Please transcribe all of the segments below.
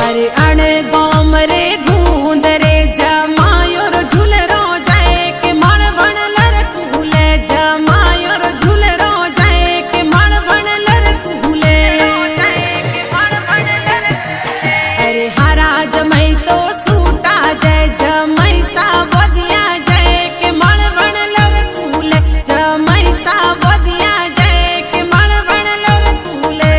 अरे अण गोम रे गूंद रे जमायोर झूलरो जाए के मण बण लर कूले जमायोर झूलरो जाए के मण बण लर कूले अरे हरा जमई तो सूटा जय जमई सा बदिया जय के मण बण लर कूले जमई सा बदिया जय के मण बण लर कूले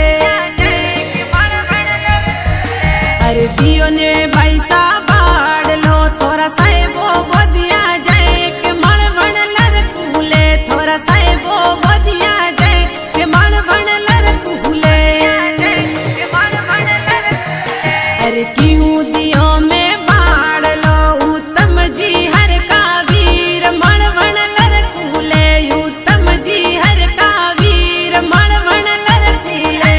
अरे दियो ने पैसा बाड़ लो थोड़ा साहेबो बदिया जाए के मण बण लर कूले थोड़ा साहेबो बदिया जाए के मण बण लर कूले अरे क्यों दियो में बाड़ लो उत्तम जी हर का वीर मण बण लर कूले उत्तम जी हर का वीर मण बण लर कूले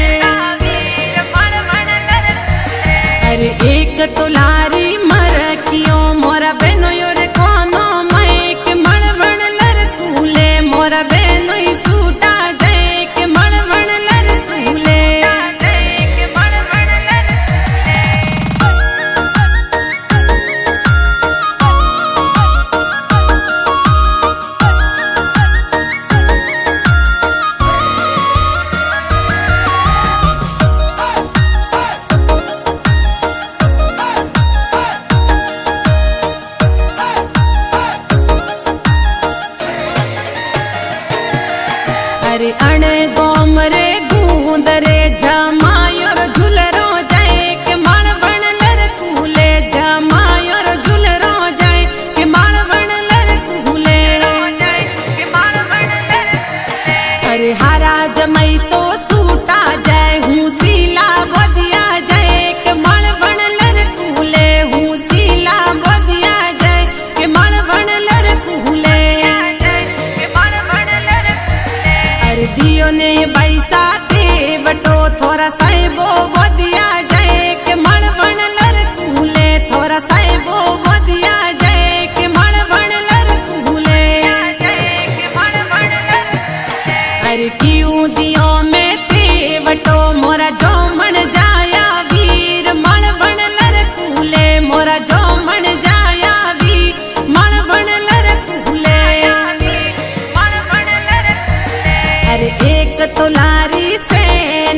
अरे एक तोलारी मर कियो मोरा बहनो योर कोनो मैं के मण बण लर कूले मोरा बहनो ही सूटा जाए के मण बण लर कूले अरे अण गोम रे गूंद रे जमायोर झूलरो जाए के मण बण लर कूले जमायोर झूलरो जाए के मण बण लर कूले अरे हरा जमई तो सूटा जाए हूँ सीला बदिया जाए के मण बण लर कूले हूँ सीला बदिया जाए के मण बण लर कूले अरे दियो ने पैसा दे बटो थोड़ा साहेबो बदिया जाए के मण बण लर कूले थोड़ा साहेबो बदिया जाए के मण बण लर कूले अरे क्यों दियो में ते बटो मोरा जो मन जाया वीर मण बण लर कूले मोरा जो मन जाया वीर मण बण लर कूले अरे एक तोलारी से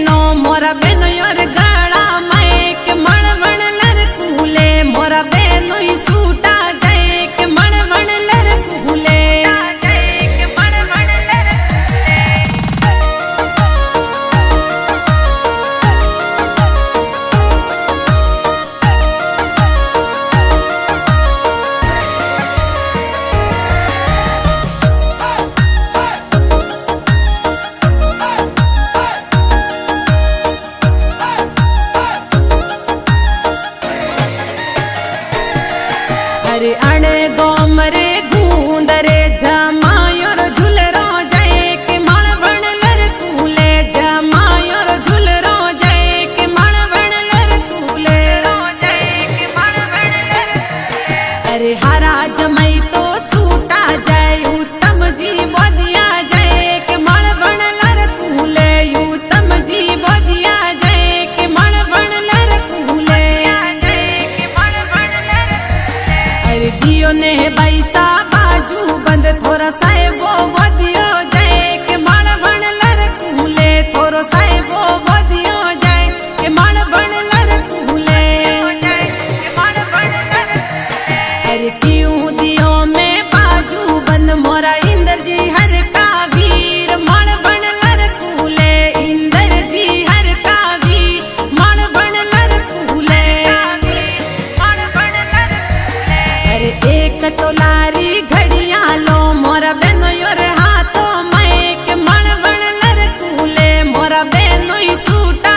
नो मोरा बहनो योर गड़ा मैं के मण बण लर कूले मोरा बहनो ही सूटा जाए के मण बण लर कूले अरे अण गोम रे गूंद रे जमायोर झूलरो जाए के मण बण लर कूले जमायोर झूलरो जाए के मण बण लर कूले अरे हरा जमई तो सूटा जाए उत्तम जी बदिया जाए के मण बण लर कूले उत्तम जी बदिया जाए के मण बण लर कूले अरे दियो ने पैसा बाजू बंद थोड़ा साहेबो बदियो जाए के मण बण लर कूले थोरो साहेबो बदियो जाए के मण बण लर कूले अरे क्यों दियो में बाजू बंद मोरा इंद्र जी हर का वीर मण बण लर कूले इंद्र जी हर का वीर मण बण लर कूले अरे एक तोलारी घड़िया लो मोरा बहनो योर हाथों मैं के मण बण लर कूले मोरा बहनो ही सूटा